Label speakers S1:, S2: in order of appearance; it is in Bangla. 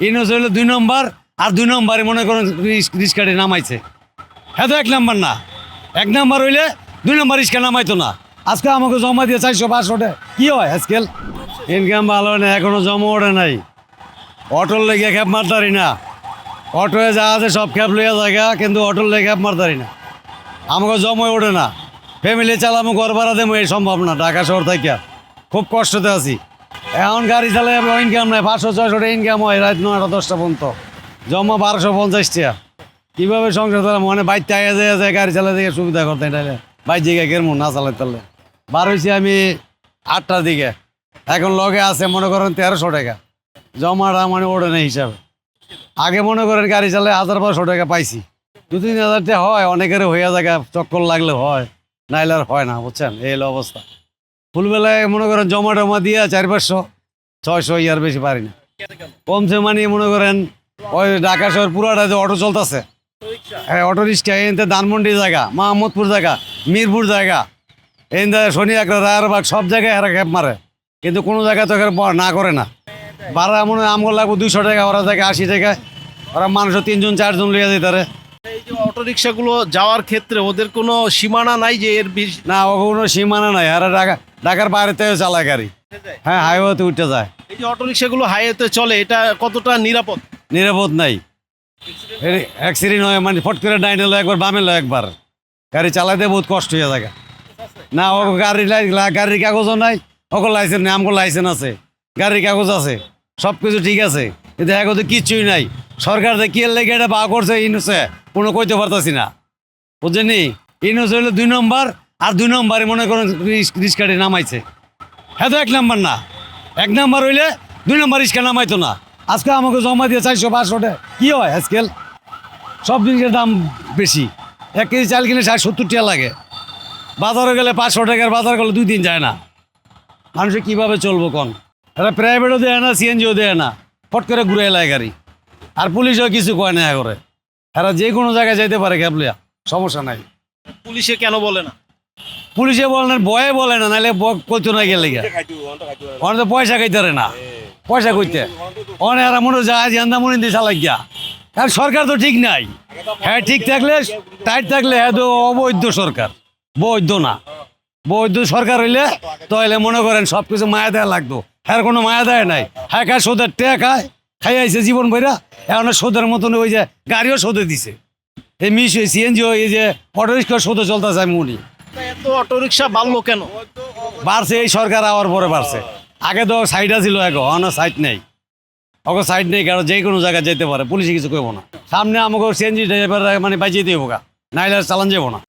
S1: ইনোস হইলো 2 নম্বর, আর 2 নম্বরে মনে করেন রিস্কাটি নামাইছে। হ্যাঁ তো 1 নম্বর না, 1 নম্বর হইলে 2 নম্বর রিস্কা নামাইতো না। আজকে আমাকে জমা দিয়ে 400-500 টাকা কি হয় আজকাল? ইনকাম ভালো না, এখনো জমা ওঠে নাই। অটোর লেগে খ্যাপ মারতারি না, অটোয় যা আছে সব খ্যাপ লইয়া জায়গা, কিন্তু অটোর লেগে খ্যাপ মারতারি না। আমাকে জমা ওঠে না, ফ্যামিলি চালামো, ঘর ভাড়া দেবো, এই সম্ভব না। ঢাকা শহর থেকে খুব কষ্টতে আছি। এখন গাড়ি চালাই ইনকাম নাই, 500-600 টাকা ইনকাম হয় রাত 9টা-10টা পর্যন্ত, জমা 1250 টাকা। কীভাবে সংসার চালাম? মানে বাইক টাইয়া যায় গাড়ি চালাই দিকে সুবিধা করতে তাহলে বাইক দিকে কেমন না চালাই তাহলে। বার হয়েছি আমি 8টার দিকে, এখন লগে আছে মনে করেন 1300 টাকা জমাটা, মানে ওঠে না হিসাবে। আগে মনে করেন গাড়ি চালাই 1000-1200 টাকা পাইছি, 2-3 হাজার টাকা হয়, অনেকের হইয়া জায়গা চক্কর লাগলে হয়, নাইলে আর হয় না, বুঝছেন? এই হলো অবস্থা। ফুলবেলায় মনে করেন জমা টমা দিয়ে 400-500-600 ইয়ার বেশি পারি না। কমছে মানে মনে করেন ওই ঢাকা শহর পুরাটা যে অটো চলতেছে, হ্যাঁ অটো রিক্সা এনতে ধানমন্ডি জায়গা, মাহমুদপুর জায়গা, মিরপুর জায়গা, এই শনি একটা রায়ারবাগ, সব জায়গায় এরা ক্যাব মারে, কিন্তু কোনো জায়গায় তো না করে না। ভাড়া মনে হয় আমগুলো লাগবো 200 টাকা, ওরা জায়গায় 80 টাকা, ওরা মানুষ 3-4 জন লইয়া যায় তারে।
S2: এই যে অটোরিকশাগুলো যাওয়ার ক্ষেত্রে ওদের কোনো সীমানা নাই যে এর বেশি?
S1: না, ও কোনো সীমানা নাই, আর ঢাকার বাইরে থেকে চালায় গাড়ি, হ্যাঁ হাইওয়েতে উঠতে যায়।
S2: এই যে অটোরিকশাগুলো হাইওয়েতে চলে, এটা কতটা নিরাপদ?
S1: নিরাপদ নাই, অ্যাক্সিডেন্ট হয়, মানে ফট করে ডাইনে লো একবার, বামে লো একবার, গাড়ি চালাইতে বহুত কষ্ট হয়ে যায়। না ও গাড়ির কাগজও নাই, ওকে লাইসেন্স নেই, আমগো লাইসেন্স আছে, গাড়ির কাগজ আছে, সব কিছু ঠিক আছে, কিন্তু এখন তো কিচ্ছুই নাই। সরকার যে কি লেগে এটা বা করছে ইনুসে কোনো কইতে পারতাছি না, বুঝছেনি? ইনুস হইলো 2 নম্বর, আর 2 নম্বরে মনে করেন রিস্কাটি নামাইছে। হ্যাঁ তো 1 নম্বর না, 1 নম্বর হইলে 2 নম্বর রিস্কা নামাইতো না। আজকে আমাকে জমা দিয়ে 400-500 টাকা কি হয় আজকাল? সব জিনিসের দাম বেশি, 1 কেজি চাল কিনে 60-70 টাকা লাগে। বাজারে গেলে 500 টাকার বাজার গেলে 2 দিন যায় না। মানুষে কীভাবে চলবো কোন? এরা প্রাইভেটও দেয় না, সিএনজিও দেয় না, ফট করে ঘুরে এলায় গাড়ি, আর পুলিশও কিছু কয় না করে। এরা যে কোনো জায়গায় যাইতে পারে ক্যাব লইয়া, সমস্যা নাই।
S2: পুলিশে কেন বলে না?
S1: পুলিশে বলে না, ভয়ে বলে না, নাহলে কইতো না গেলে অনেক তো পয়সা খাইতে পারে না, পয়সা কইতে অনেক এরা মনে যায় জান্দা মনে দিয়ে চালাই গিয়া। আর সরকার তো ঠিক নাই, হ্যাঁ ঠিক থাকলে টাইট থাকলে হ্যাঁ তো অবৈধ সরকার, বৈধ না। বৈধ সরকার হইলে তাহলে মনে করেন সব কিছু মায়া দেয়া লাগতো, হ্যাঁ কোনো মায়া দেয় নাই। হ্যাঁ খায় সোদের টেয়া খায়, খাই আইছে জীবন বইরা, এখন সোদের মতন ওই যে গাড়িও সোদে দিছে, এই সিএনজি এই যে অটোরিক্সা সোদে চলতেছে। আমি উনি
S2: এত অটোরিকশা বাড়লো কেন?
S1: বাড়ছে এই সরকার আওয়ার পরে বাড়ছে, আগে তো সাইড ছিল, এখন সাইড নেই, ওকে সাইড নেই, কারণ যে কোনো জায়গায় যেতে পারে, পুলিশে কিছু কইব না। সামনে আমাকে সিএনজি ড্রাইভার মানে বাঁচিয়ে দিব গা, নাইলে চালান যাবো না।